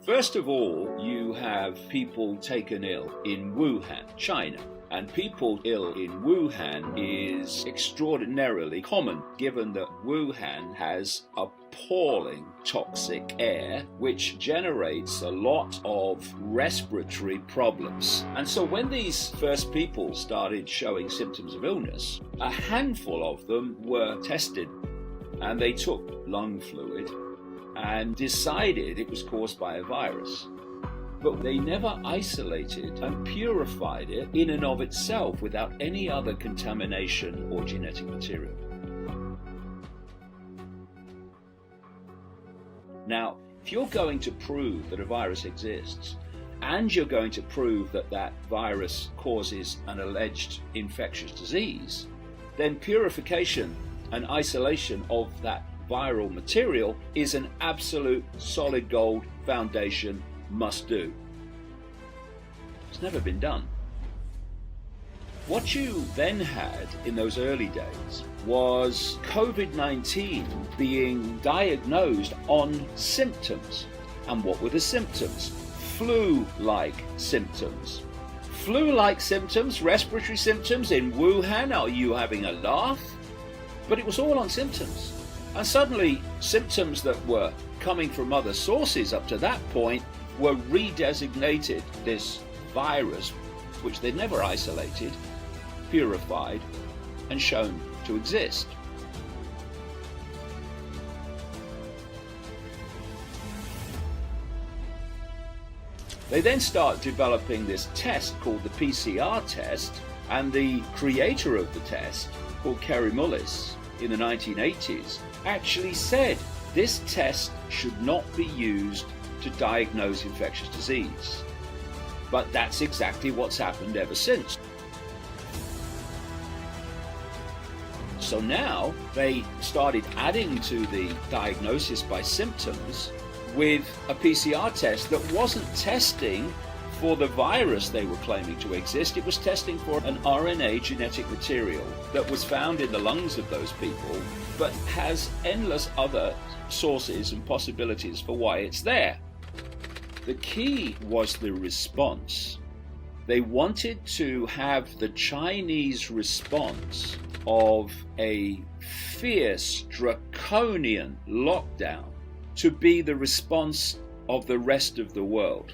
First of all, you have people taken ill in Wuhan, China. And people ill in Wuhan is extraordinarily common, given that Wuhan has appalling toxic air, which generates a lot of respiratory problems. And so when these first people started showing symptoms of illness, a handful of them were tested, and they took lung fluid and decided it was caused by a virus. But they never isolated and purified it in and of itself without any other contamination or genetic material. Now, if you're going to prove that a virus exists, and you're going to prove that that virus causes an alleged infectious disease, then purification and isolation of that viral material is an absolute solid gold foundation must do. It's never been done. What you then had in those early days was COVID-19 being diagnosed on symptoms. And what were the symptoms? Flu-like symptoms. Flu-like symptoms, respiratory symptoms in Wuhan. Are you having a laugh? But it was all on symptoms. And suddenly, symptoms that were coming from other sources up to that point were redesignated this virus, which they'd never isolated, purified, and shown to exist. They then start developing this test called the PCR test, and the creator of the test, called Kary Mullis, in the 1980s, actually said this test should not be used to diagnose infectious disease. But that's exactly what's happened ever since. So now they started adding to the diagnosis by symptoms with a PCR test that wasn't testing for the virus they were claiming to exist. It was testing for an RNA genetic material that was found in the lungs of those people, but has endless other sources and possibilities for why it's there. The key was the response. They wanted to have the Chinese response of a fierce, draconian lockdown to be the response of the rest of the world.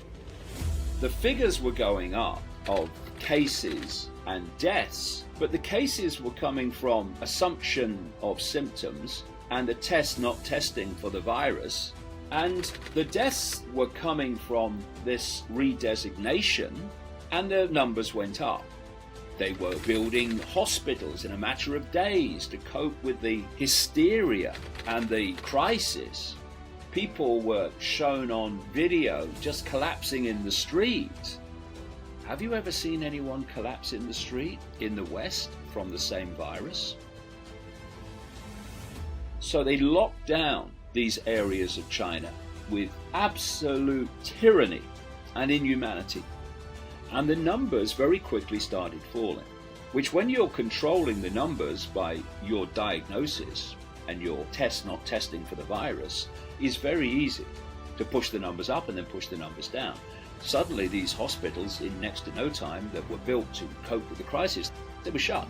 The figures were going up of cases and deaths, but the cases were coming from assumption of symptoms and the test not testing for the virus. And the deaths were coming from this redesignation, and the numbers went up. They were building hospitals in a matter of days to cope with the hysteria and the crisis. People were shown on video just collapsing in the street. Have you ever seen anyone collapse in the street in the West from the same virus? So they locked down these areas of China with absolute tyranny and inhumanity. And the numbers very quickly started falling, which when you're controlling the numbers by your diagnosis and your test not testing for the virus, is very easy to push the numbers up and then push the numbers down. Suddenly these hospitals in next to no time that were built to cope with the crisis, they were shut.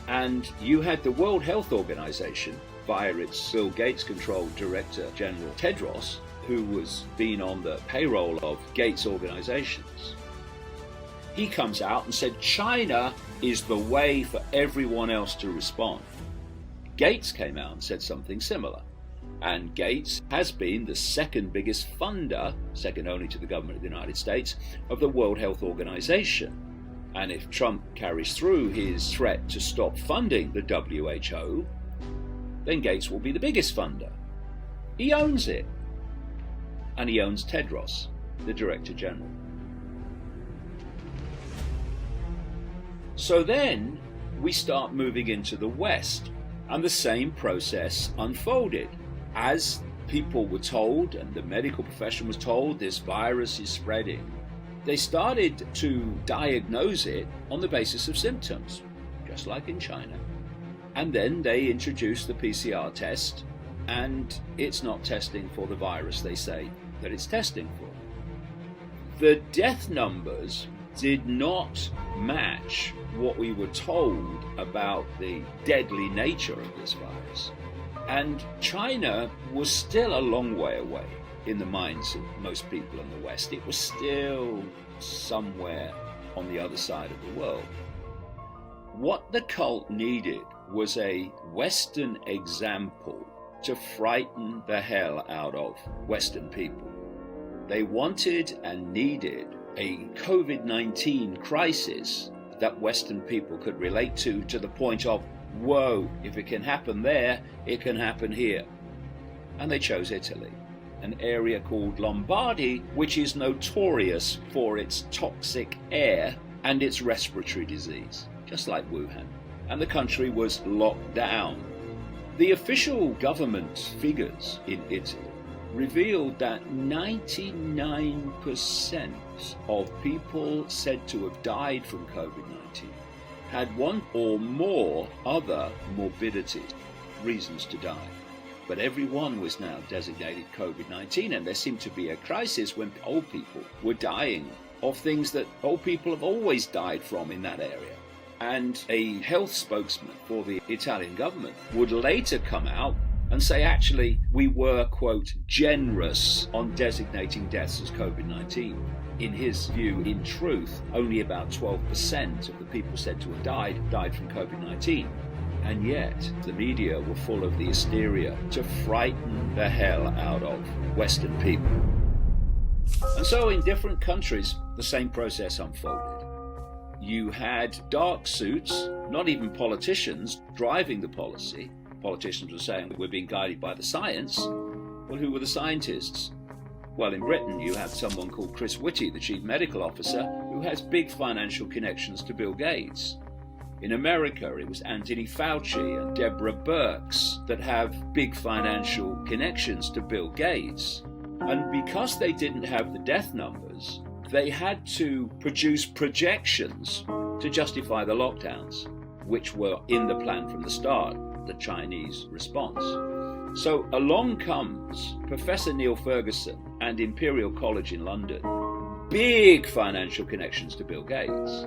And you had the World Health Organization via its Bill Gates controlled Director General Tedros, who was been on the payroll of Gates organizations. He comes out and said China is the way for everyone else to respond. Gates came out and said something similar. And Gates has been the second biggest funder, second only to the government of the United States, of the World Health Organization. And if Trump carries through his threat to stop funding the WHO, then Gates will be the biggest funder. He owns it. And he owns Tedros, the Director General. So then we start moving into the West, and the same process unfolded. As people were told, and the medical profession was told, this virus is spreading, they started to diagnose it on the basis of symptoms, just like in China. And then they introduced the PCR test, and it's not testing for the virus they say that it's testing for. the death numbers did not match what we were told about the deadly nature of this virus. And China was still a long way away in the minds of most people in the West. It was still somewhere on the other side of the world. What the cult needed was a Western example to frighten the hell out of Western people. They wanted and needed a COVID-19 crisis that Western people could relate to the point of, whoa, if it can happen there, it can happen here. And they chose Italy, an area called Lombardy, which is notorious for its toxic air and its respiratory disease, just like Wuhan. And the country was locked down. The official government figures in Italy revealed that 99% of people said to have died from COVID-19 had one or more other morbidities, reasons to die. But everyone was now designated COVID-19, and there seemed to be a crisis when old people were dying of things that old people have always died from in that area. And a health spokesman for the Italian government would later come out and say, actually, we were, quote, generous on designating deaths as COVID-19. In his view, in truth, only about 12% of the people said to have died from COVID-19. And yet, the media were full of the hysteria to frighten the hell out of Western people. And so in different countries, the same process unfolded. You had dark suits, not even politicians, driving the policy. Politicians were saying we're being guided by the science. Well, who were the scientists? Well, in Britain, you have someone called Chris Whitty, the chief medical officer, who has big financial connections to Bill Gates. In America, it was Anthony Fauci and Deborah Birx that have big financial connections to Bill Gates. And because they didn't have the death numbers, they had to produce projections to justify the lockdowns, which were in the plan from the start, the Chinese response. So along comes Professor Neil Ferguson and Imperial College in London, big financial connections to Bill Gates,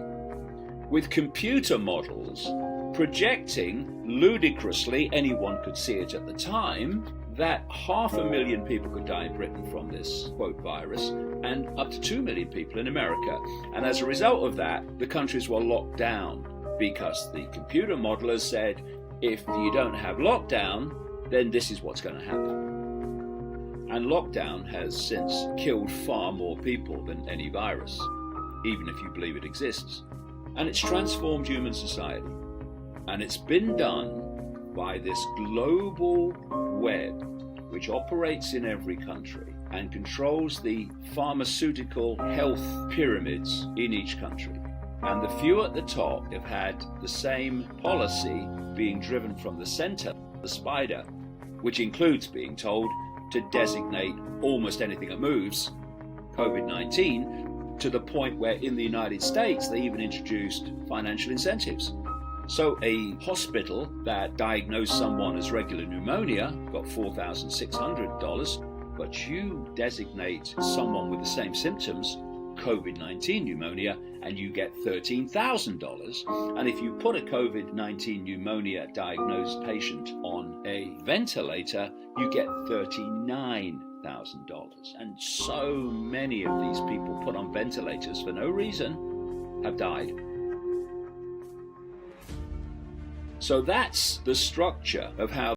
with computer models projecting ludicrously, anyone could see it at the time, that 500,000 people could die in Britain from this, quote, virus, and up to 2 million people in America. And as a result of that, the countries were locked down because the computer modelers said, if you don't have lockdown, then this is what's going to happen. And lockdown has since killed far more people than any virus, even if you believe it exists. And it's transformed human society. And it's been done by this global web, which operates in every country and controls the pharmaceutical health pyramids in each country. And the few at the top have had the same policy being driven from the center, the spider, which includes being told to designate almost anything that moves COVID-19, to the point where in the United States they even introduced financial incentives. So a hospital that diagnosed someone as regular pneumonia got $4,600, but you designate someone with the same symptoms, COVID-19 pneumonia, and you get $13,000. And if you put a COVID-19 pneumonia diagnosed patient on a ventilator, you get $39,000. And so many of these people put on ventilators for no reason have died. So that's the structure of how